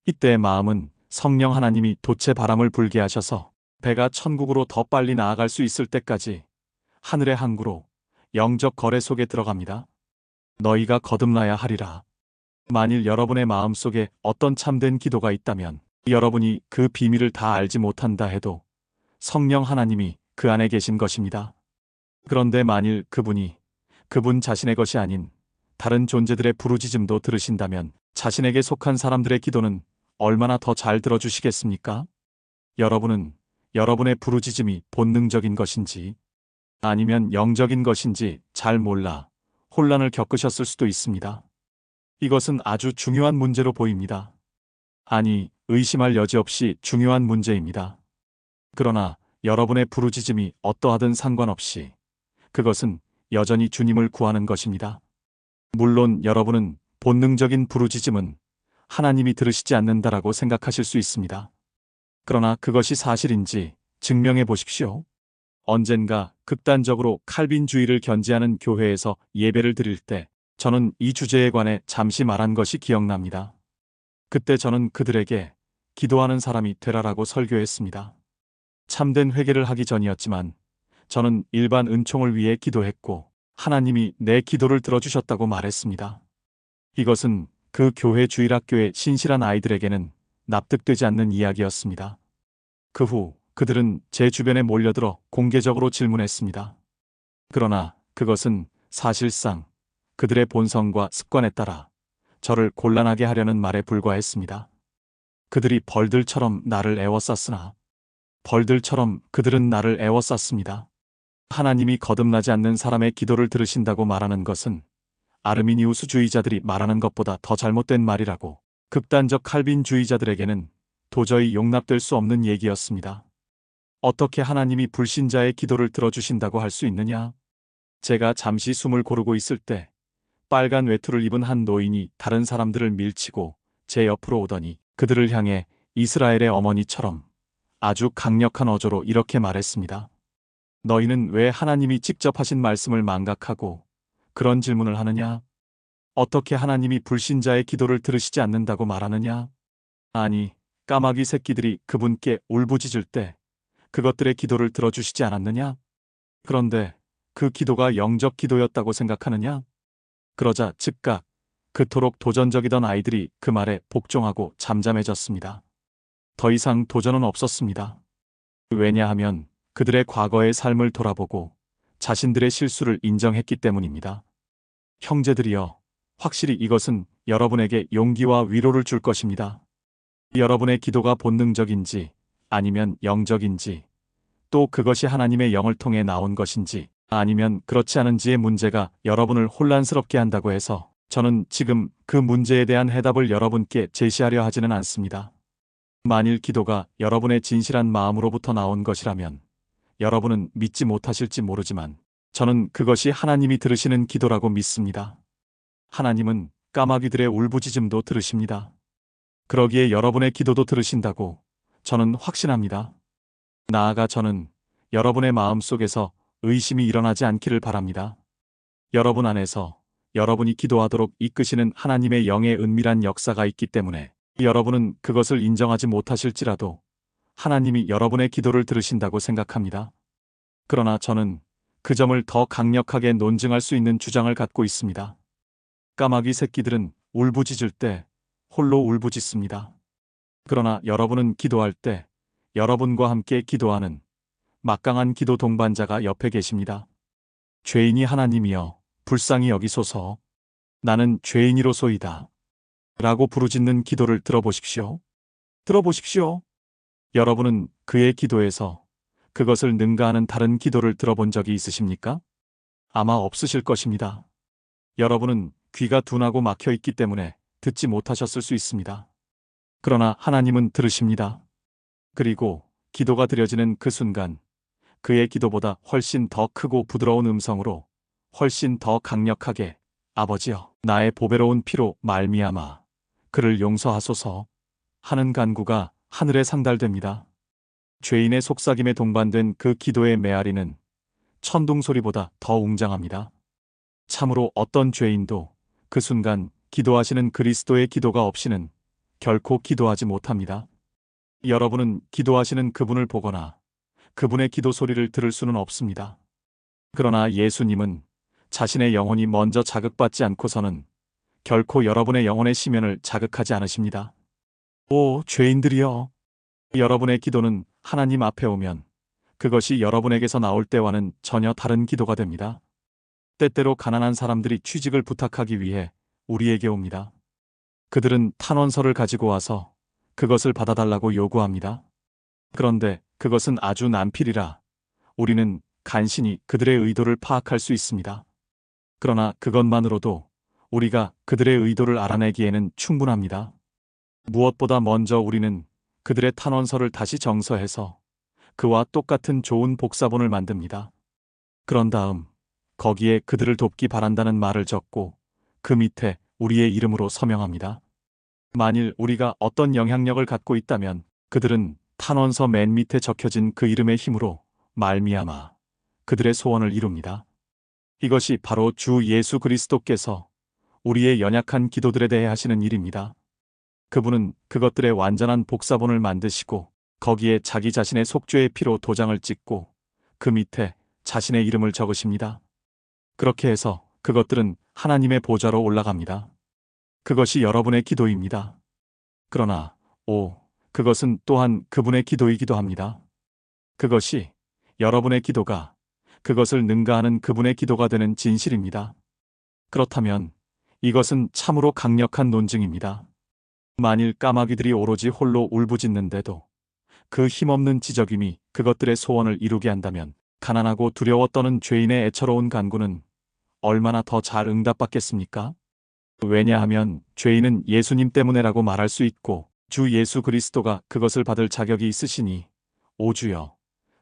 이때 마음은 성령 하나님이 돛의 바람을 불게 하셔서 배가 천국으로 더 빨리 나아갈 수 있을 때까지 하늘의 항구로 영적 거래 속에 들어갑니다. 너희가 거듭나야 하리라. 만일 여러분의 마음속에 어떤 참된 기도가 있다면 여러분이 그 비밀을 다 알지 못한다 해도 성령 하나님이 그 안에 계신 것입니다. 그런데 만일 그분이 그분 자신의 것이 아닌 다른 존재들의 부르짖음도 들으신다면 자신에게 속한 사람들의 기도는 얼마나 더 잘 들어주시겠습니까? 여러분은 여러분의 부르짖음이 본능적인 것인지 아니면 영적인 것인지 잘 몰라 혼란을 겪으셨을 수도 있습니다. 이것은 아주 중요한 문제로 보입니다. 아니, 의심할 여지 없이 중요한 문제입니다. 그러나 여러분의 부르짖음이 어떠하든 상관없이 그것은 여전히 주님을 구하는 것입니다. 물론 여러분은 본능적인 부르짖음은 하나님이 들으시지 않는다라고 생각하실 수 있습니다. 그러나 그것이 사실인지 증명해 보십시오. 언젠가 극단적으로 칼빈주의를 견지하는 교회에서 예배를 드릴 때 저는 이 주제에 관해 잠시 말한 것이 기억납니다. 그때 저는 그들에게 기도하는 사람이 되라라고 설교했습니다. 참된 회개를 하기 전이었지만 저는 일반 은총을 위해 기도했고 하나님이 내 기도를 들어주셨다고 말했습니다. 이것은 그 교회 주일학교의 신실한 아이들에게는 납득되지 않는 이야기였습니다. 그 후 그들은 제 주변에 몰려들어 공개적으로 질문했습니다. 그러나 그것은 사실상 그들의 본성과 습관에 따라 저를 곤란하게 하려는 말에 불과했습니다. 그들이 벌들처럼 나를 애워쌌으나 벌들처럼 그들은 나를 애워쌌습니다. 하나님이 거듭나지 않는 사람의 기도를 들으신다고 말하는 것은 아르미니우스주의자들이 말하는 것보다 더 잘못된 말이라고 극단적 칼빈주의자들에게는 도저히 용납될 수 없는 얘기였습니다. 어떻게 하나님이 불신자의 기도를 들어주신다고 할 수 있느냐? 제가 잠시 숨을 고르고 있을 때 빨간 외투를 입은 한 노인이 다른 사람들을 밀치고 제 옆으로 오더니 그들을 향해 이스라엘의 어머니처럼 아주 강력한 어조로 이렇게 말했습니다. 너희는 왜 하나님이 직접 하신 말씀을 망각하고 그런 질문을 하느냐? 어떻게 하나님이 불신자의 기도를 들으시지 않는다고 말하느냐? 아니, 까마귀 새끼들이 그분께 울부짖을 때 그것들의 기도를 들어주시지 않았느냐? 그런데 그 기도가 영적 기도였다고 생각하느냐? 그러자 즉각 그토록 도전적이던 아이들이 그 말에 복종하고 잠잠해졌습니다. 더 이상 도전은 없었습니다. 왜냐하면 그들의 과거의 삶을 돌아보고 자신들의 실수를 인정했기 때문입니다. 형제들이여, 확실히 이것은 여러분에게 용기와 위로를 줄 것입니다. 여러분의 기도가 본능적인지 아니면 영적인지, 또 그것이 하나님의 영을 통해 나온 것인지 아니면 그렇지 않은지의 문제가 여러분을 혼란스럽게 한다고 해서 저는 지금 그 문제에 대한 해답을 여러분께 제시하려 하지는 않습니다. 만일 기도가 여러분의 진실한 마음으로부터 나온 것이라면 여러분은 믿지 못하실지 모르지만 저는 그것이 하나님이 들으시는 기도라고 믿습니다. 하나님은 까마귀들의 울부짖음도 들으십니다. 그러기에 여러분의 기도도 들으신다고 저는 확신합니다. 나아가 저는 여러분의 마음 속에서 의심이 일어나지 않기를 바랍니다. 여러분 안에서 여러분이 기도하도록 이끄시는 하나님의 영의 은밀한 역사가 있기 때문에 여러분은 그것을 인정하지 못하실지라도 하나님이 여러분의 기도를 들으신다고 생각합니다. 그러나 저는 그 점을 더 강력하게 논증할 수 있는 주장을 갖고 있습니다. 까마귀 새끼들은 울부짖을 때 홀로 울부짖습니다. 그러나 여러분은 기도할 때 여러분과 함께 기도하는 막강한 기도 동반자가 옆에 계십니다. 죄인이 하나님이여 불쌍히 여기소서. 나는 죄인이로소이다. 라고 부르짖는 기도를 들어보십시오. 들어보십시오. 여러분은 그의 기도에서 그것을 능가하는 다른 기도를 들어본 적이 있으십니까? 아마 없으실 것입니다. 여러분은 귀가 둔하고 막혀 있기 때문에 듣지 못하셨을 수 있습니다. 그러나 하나님은 들으십니다. 그리고 기도가 드려지는 그 순간 그의 기도보다 훨씬 더 크고 부드러운 음성으로 훨씬 더 강력하게 아버지여 나의 보배로운 피로 말미암아 그를 용서하소서 하는 간구가 하늘에 상달됩니다. 죄인의 속삭임에 동반된 그 기도의 메아리는 천둥 소리보다 더 웅장합니다. 참으로 어떤 죄인도 그 순간 기도하시는 그리스도의 기도가 없이는 결코 기도하지 못합니다. 여러분은 기도하시는 그분을 보거나 그분의 기도 소리를 들을 수는 없습니다. 그러나 예수님은 자신의 영혼이 먼저 자극받지 않고서는 결코 여러분의 영혼의 심연을 자극하지 않으십니다. 오, 죄인들이여! 여러분의 기도는 하나님 앞에 오면 그것이 여러분에게서 나올 때와는 전혀 다른 기도가 됩니다. 때때로 가난한 사람들이 취직을 부탁하기 위해 우리에게 옵니다. 그들은 탄원서를 가지고 와서 그것을 받아달라고 요구합니다. 그런데 그것은 아주 난필이라 우리는 간신히 그들의 의도를 파악할 수 있습니다. 그러나 그것만으로도 우리가 그들의 의도를 알아내기에는 충분합니다. 무엇보다 먼저 우리는 그들의 탄원서를 다시 정서해서 그와 똑같은 좋은 복사본을 만듭니다. 그런 다음 거기에 그들을 돕기 바란다는 말을 적고 그 밑에 우리의 이름으로 서명합니다. 만일 우리가 어떤 영향력을 갖고 있다면 그들은 탄원서 맨 밑에 적혀진 그 이름의 힘으로 말미암아 그들의 소원을 이룹니다. 이것이 바로 주 예수 그리스도께서 우리의 연약한 기도들에 대해 하시는 일입니다. 그분은 그것들의 완전한 복사본을 만드시고 거기에 자기 자신의 속죄의 피로 도장을 찍고 그 밑에 자신의 이름을 적으십니다. 그렇게 해서 그것들은 하나님의 보좌로 올라갑니다. 그것이 여러분의 기도입니다. 그러나 그것은 또한 그분의 기도이기도 합니다. 그것이 여러분의 기도가 그것을 능가하는 그분의 기도가 되는 진실입니다. 그렇다면 이것은 참으로 강력한 논증입니다. 만일 까마귀들이 오로지 홀로 울부짖는데도 그 힘없는 지저귀이 그것들의 소원을 이루게 한다면 가난하고 두려워 떠는 죄인의 애처로운 간구는 얼마나 더 잘 응답받겠습니까? 왜냐하면 죄인은 예수님 때문에라고 말할 수 있고 주 예수 그리스도가 그것을 받을 자격이 있으시니 오 주여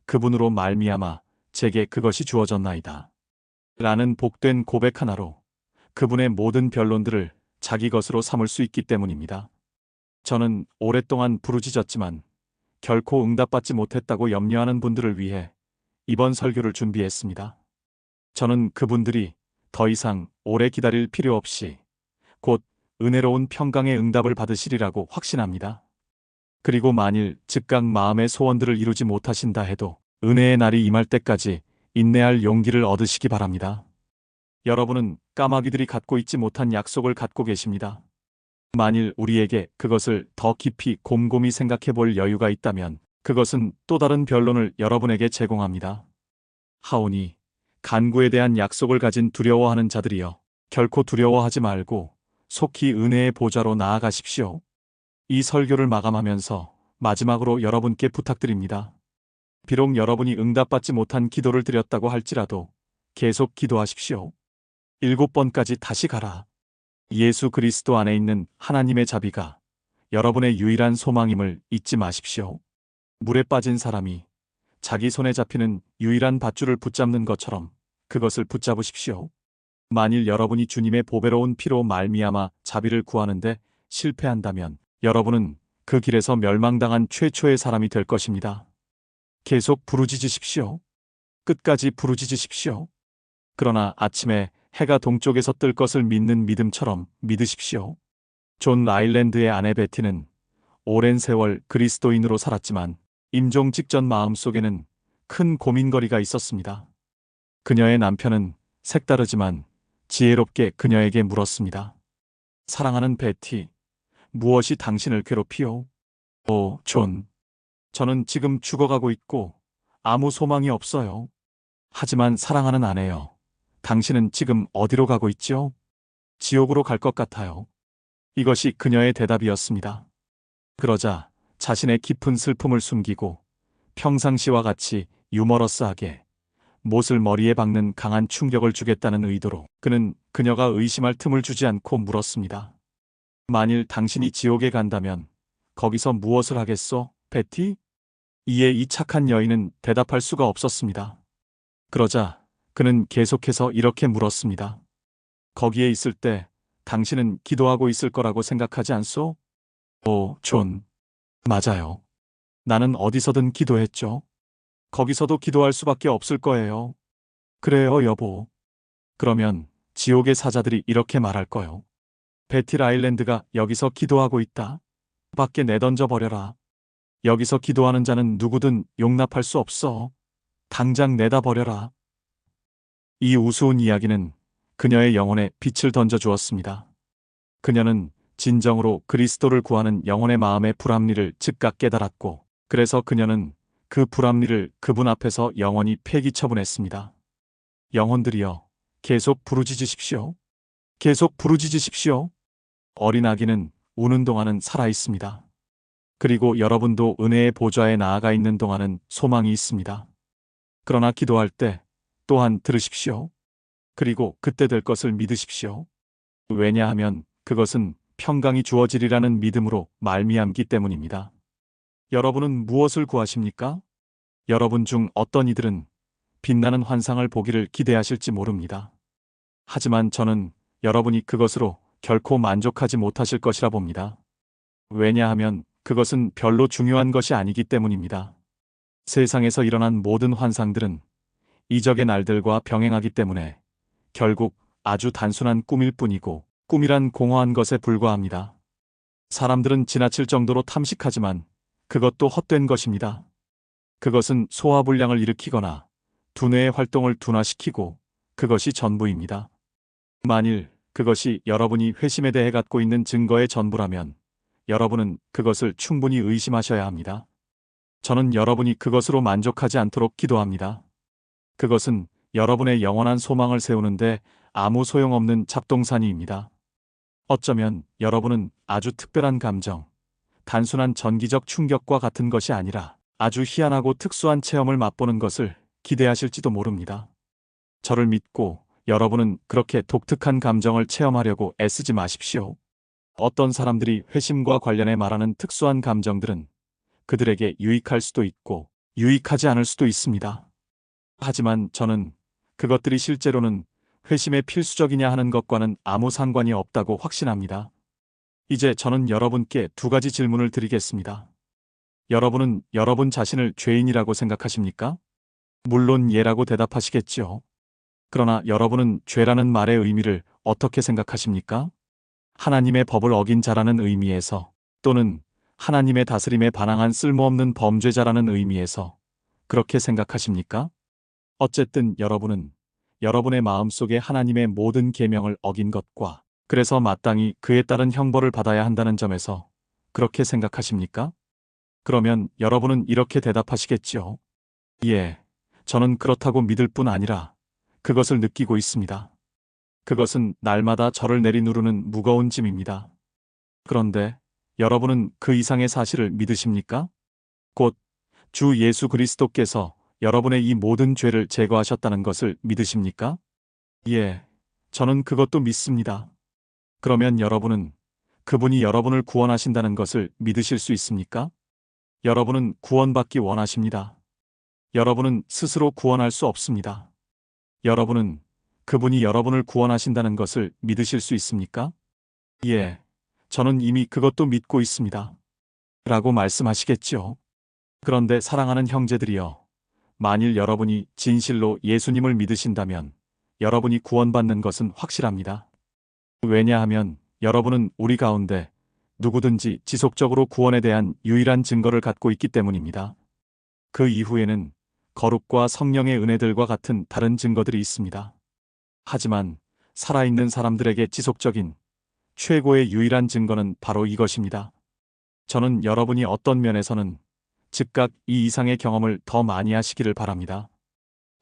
그분으로 말미암아 제게 그것이 주어졌나이다. 라는 복된 고백 하나로 그분의 모든 변론들을 자기 것으로 삼을 수 있기 때문입니다. 저는 오랫동안 부르짖었지만 결코 응답받지 못했다고 염려하는 분들을 위해 이번 설교를 준비했습니다. 저는 그분들이 더 이상 오래 기다릴 필요 없이 곧 은혜로운 평강의 응답을 받으시리라고 확신합니다. 그리고 만일 즉각 마음의 소원들을 이루지 못하신다 해도 은혜의 날이 임할 때까지 인내할 용기를 얻으시기 바랍니다. 여러분은 까마귀들이 갖고 있지 못한 약속을 갖고 계십니다. 만일 우리에게 그것을 더 깊이 곰곰이 생각해 볼 여유가 있다면 그것은 또 다른 변론을 여러분에게 제공합니다. 하오니 간구에 대한 약속을 가진 두려워하는 자들이여 결코 두려워하지 말고 속히 은혜의 보좌로 나아가십시오. 이 설교를 마감하면서 마지막으로 여러분께 부탁드립니다. 비록 여러분이 응답받지 못한 기도를 드렸다고 할지라도 계속 기도하십시오. 7번까지 다시 가라. 예수 그리스도 안에 있는 하나님의 자비가 여러분의 유일한 소망임을 잊지 마십시오. 물에 빠진 사람이 자기 손에 잡히는 유일한 밧줄을 붙잡는 것처럼 그것을 붙잡으십시오. 만일 여러분이 주님의 보배로운 피로 말미암아 자비를 구하는데 실패한다면 여러분은 그 길에서 멸망당한 최초의 사람이 될 것입니다. 계속 부르짖으십시오. 끝까지 부르짖으십시오. 그러나 아침에 해가 동쪽에서 뜰 것을 믿는 믿음처럼 믿으십시오. 존 라일랜드의 아내 베티는 오랜 세월 그리스도인으로 살았지만 임종 직전 마음속에는 큰 고민거리가 있었습니다. 그녀의 남편은 색다르지만 지혜롭게 그녀에게 물었습니다. 사랑하는 베티, 무엇이 당신을 괴롭히오? 오, 존. 저는 지금 죽어가고 있고 아무 소망이 없어요. 하지만 사랑하는 아내여, 당신은 지금 어디로 가고 있죠? 지옥으로 갈 것 같아요. 이것이 그녀의 대답이었습니다. 그러자 자신의 깊은 슬픔을 숨기고 평상시와 같이 유머러스하게 못을 머리에 박는 강한 충격을 주겠다는 의도로 그는 그녀가 의심할 틈을 주지 않고 물었습니다. 만일 당신이 지옥에 간다면 거기서 무엇을 하겠소, 베티? 이에 이 착한 여인은 대답할 수가 없었습니다. 그러자 그는 계속해서 이렇게 물었습니다. 거기에 있을 때 당신은 기도하고 있을 거라고 생각하지 않소? 오, 존. 맞아요. 나는 어디서든 기도했죠. 거기서도 기도할 수밖에 없을 거예요. 그래요, 여보. 그러면 지옥의 사자들이 이렇게 말할 거요. 베티 라일랜드가 여기서 기도하고 있다. 밖에 내던져 버려라. 여기서 기도하는 자는 누구든 용납할 수 없어. 당장 내다 버려라. 이 우스운 이야기는 그녀의 영혼에 빛을 던져 주었습니다. 그녀는 진정으로 그리스도를 구하는 영혼의 마음의 불합리를 즉각 깨달았고, 그래서 그녀는 그 불합리를 그분 앞에서 영원히 폐기 처분했습니다. 영혼들이여, 계속 부르짖으십시오. 계속 부르짖으십시오. 어린 아기는 우는 동안은 살아 있습니다. 그리고 여러분도 은혜의 보좌에 나아가 있는 동안은 소망이 있습니다. 그러나 기도할 때 또한 들으십시오. 그리고 그때 될 것을 믿으십시오. 왜냐하면 그것은 평강이 주어지리라는 믿음으로 말미암기 때문입니다. 여러분은 무엇을 구하십니까? 여러분 중 어떤 이들은 빛나는 환상을 보기를 기대하실지 모릅니다. 하지만 저는 여러분이 그것으로 결코 만족하지 못하실 것이라 봅니다. 왜냐하면 그것은 별로 중요한 것이 아니기 때문입니다. 세상에서 일어난 모든 환상들은 이적의 날들과 병행하기 때문에 결국 아주 단순한 꿈일 뿐이고 꿈이란 공허한 것에 불과합니다. 사람들은 지나칠 정도로 탐식하지만 그것도 헛된 것입니다. 그것은 소화불량을 일으키거나 두뇌의 활동을 둔화시키고 그것이 전부입니다. 만일 그것이 여러분이 회심에 대해 갖고 있는 증거의 전부라면 여러분은 그것을 충분히 의심하셔야 합니다. 저는 여러분이 그것으로 만족하지 않도록 기도합니다. 그것은 여러분의 영원한 소망을 세우는데 아무 소용없는 잡동사니입니다. 어쩌면 여러분은 아주 특별한 감정, 단순한 전기적 충격과 같은 것이 아니라 아주 희한하고 특수한 체험을 맛보는 것을 기대하실지도 모릅니다. 저를 믿고 여러분은 그렇게 독특한 감정을 체험하려고 애쓰지 마십시오. 어떤 사람들이 회심과 관련해 말하는 특수한 감정들은 그들에게 유익할 수도 있고 유익하지 않을 수도 있습니다. 하지만 저는 그것들이 실제로는 회심에 필수적이냐 하는 것과는 아무 상관이 없다고 확신합니다. 이제 저는 여러분께 2가지 질문을 드리겠습니다. 여러분은 여러분 자신을 죄인이라고 생각하십니까? 물론 예라고 대답하시겠지요. 그러나 여러분은 죄라는 말의 의미를 어떻게 생각하십니까? 하나님의 법을 어긴 자라는 의미에서, 또는 하나님의 다스림에 반항한 쓸모없는 범죄자라는 의미에서 그렇게 생각하십니까? 어쨌든 여러분은 여러분의 마음속에 하나님의 모든 계명을 어긴 것과 그래서 마땅히 그에 따른 형벌을 받아야 한다는 점에서 그렇게 생각하십니까? 그러면 여러분은 이렇게 대답하시겠지요. 예, 저는 그렇다고 믿을 뿐 아니라 그것을 느끼고 있습니다. 그것은 날마다 저를 내리누르는 무거운 짐입니다. 그런데 여러분은 그 이상의 사실을 믿으십니까? 곧 주 예수 그리스도께서 여러분의 이 모든 죄를 제거하셨다는 것을 믿으십니까? 예, 저는 그것도 믿습니다. 그러면 여러분은 그분이 여러분을 구원하신다는 것을 믿으실 수 있습니까? 여러분은 구원받기 원하십니다. 여러분은 스스로 구원할 수 없습니다. 여러분은 그분이 여러분을 구원하신다는 것을 믿으실 수 있습니까? 예, 저는 이미 그것도 믿고 있습니다. 라고 말씀하시겠죠. 그런데 사랑하는 형제들이여, 만일 여러분이 진실로 예수님을 믿으신다면 여러분이 구원받는 것은 확실합니다. 왜냐하면 여러분은 우리 가운데 누구든지 지속적으로 구원에 대한 유일한 증거를 갖고 있기 때문입니다. 그 이후에는 거룩과 성령의 은혜들과 같은 다른 증거들이 있습니다. 하지만 살아있는 사람들에게 지속적인 최고의 유일한 증거는 바로 이것입니다. 저는 여러분이 어떤 면에서는 즉각 이 이상의 경험을 더 많이 하시기를 바랍니다.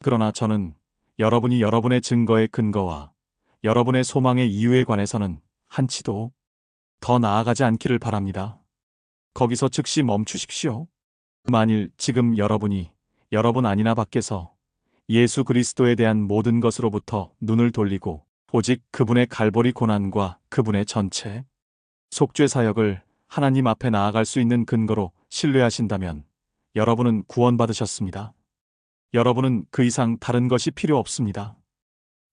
그러나 저는 여러분이 여러분의 증거의 근거와 여러분의 소망의 이유에 관해서는 한치도 더 나아가지 않기를 바랍니다. 거기서 즉시 멈추십시오. 만일 지금 여러분이 여러분 안이나 밖에서 예수 그리스도에 대한 모든 것으로부터 눈을 돌리고 오직 그분의 갈보리 고난과 그분의 전체 속죄 사역을 하나님 앞에 나아갈 수 있는 근거로 신뢰하신다면 여러분은 구원받으셨습니다. 여러분은 그 이상 다른 것이 필요 없습니다.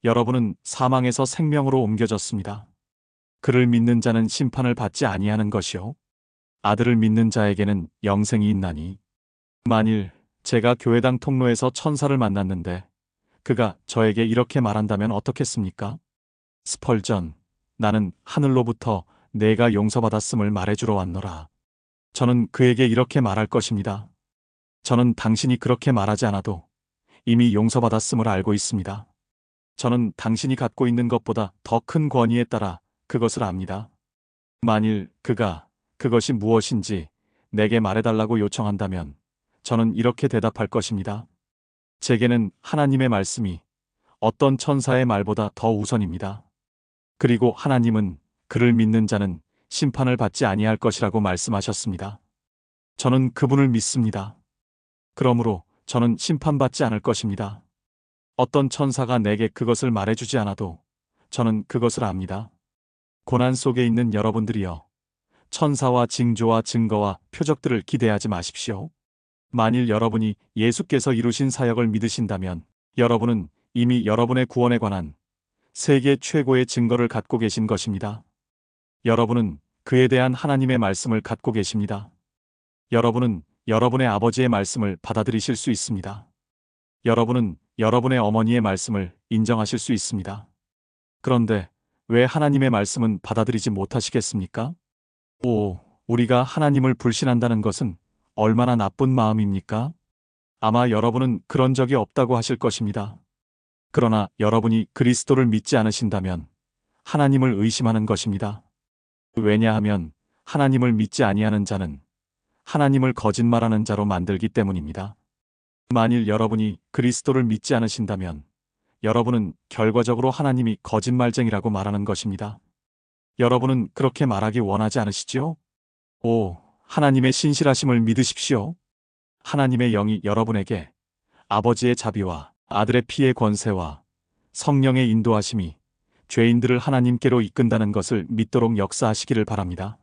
여러분은 사망에서 생명으로 옮겨졌습니다. 그를 믿는 자는 심판을 받지 아니하는 것이요 아들을 믿는 자에게는 영생이 있나니. 만일 제가 교회당 통로에서 천사를 만났는데 그가 저에게 이렇게 말한다면 어떻겠습니까? 스펄전, 나는 하늘로부터 내가 용서받았음을 말해주러 왔노라. 저는 그에게 이렇게 말할 것입니다. 저는 당신이 그렇게 말하지 않아도 이미 용서받았음을 알고 있습니다. 저는 당신이 갖고 있는 것보다 더 큰 권위에 따라 그것을 압니다. 만일 그가 그것이 무엇인지 내게 말해달라고 요청한다면 저는 이렇게 대답할 것입니다. 제게는 하나님의 말씀이 어떤 천사의 말보다 더 우선입니다. 그리고 하나님은 그를 믿는 자는 심판을 받지 아니할 것이라고 말씀하셨습니다. 저는 그분을 믿습니다. 그러므로 저는 심판받지 않을 것입니다. 어떤 천사가 내게 그것을 말해주지 않아도 저는 그것을 압니다. 고난 속에 있는 여러분들이여, 천사와 징조와 증거와 표적들을 기대하지 마십시오. 만일 여러분이 예수께서 이루신 사역을 믿으신다면 여러분은 이미 여러분의 구원에 관한 세계 최고의 증거를 갖고 계신 것입니다. 여러분은 그에 대한 하나님의 말씀을 갖고 계십니다. 여러분은 여러분의 아버지의 말씀을 받아들이실 수 있습니다. 여러분은 여러분의 어머니의 말씀을 인정하실 수 있습니다. 그런데 왜 하나님의 말씀은 받아들이지 못하시겠습니까? 우리가 하나님을 불신한다는 것은 얼마나 나쁜 마음입니까? 아마 여러분은 그런 적이 없다고 하실 것입니다. 그러나 여러분이 그리스도를 믿지 않으신다면 하나님을 의심하는 것입니다. 왜냐하면 하나님을 믿지 아니하는 자는 하나님을 거짓말하는 자로 만들기 때문입니다. 만일 여러분이 그리스도를 믿지 않으신다면 여러분은 결과적으로 하나님이 거짓말쟁이라고 말하는 것입니다. 여러분은 그렇게 말하기 원하지 않으시지요? 하나님의 신실하심을 믿으십시오. 하나님의 영이 여러분에게 아버지의 자비와 아들의 피의 권세와 성령의 인도하심이 죄인들을 하나님께로 이끈다는 것을 믿도록 역사하시기를 바랍니다.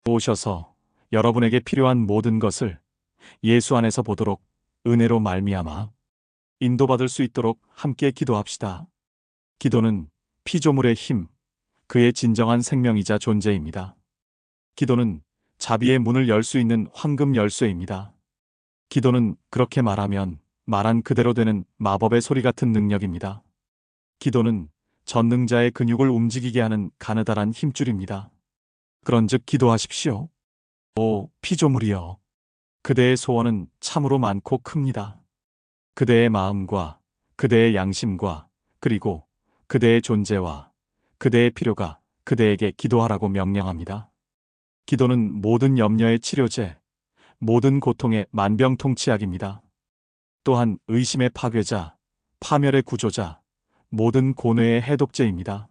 오셔서 여러분에게 필요한 모든 것을 예수 안에서 보도록 은혜로 말미암아 인도받을 수 있도록 함께 기도합시다. 기도는 피조물의 힘, 그의 진정한 생명이자 존재입니다. 기도는 자비의 문을 열 수 있는 황금 열쇠입니다. 기도는 그렇게 말하면 말한 그대로 되는 마법의 소리 같은 능력입니다. 기도는 전능자의 근육을 움직이게 하는 가느다란 힘줄입니다. 그런즉 기도하십시오. 피조물이여, 그대의 소원은 참으로 많고 큽니다. 그대의 마음과 그대의 양심과 그리고 그대의 존재와 그대의 필요가 그대에게 기도하라고 명령합니다. 기도는 모든 염려의 치료제, 모든 고통의 만병통치약입니다. 또한 의심의 파괴자, 파멸의 구조자, 모든 고뇌의 해독제입니다.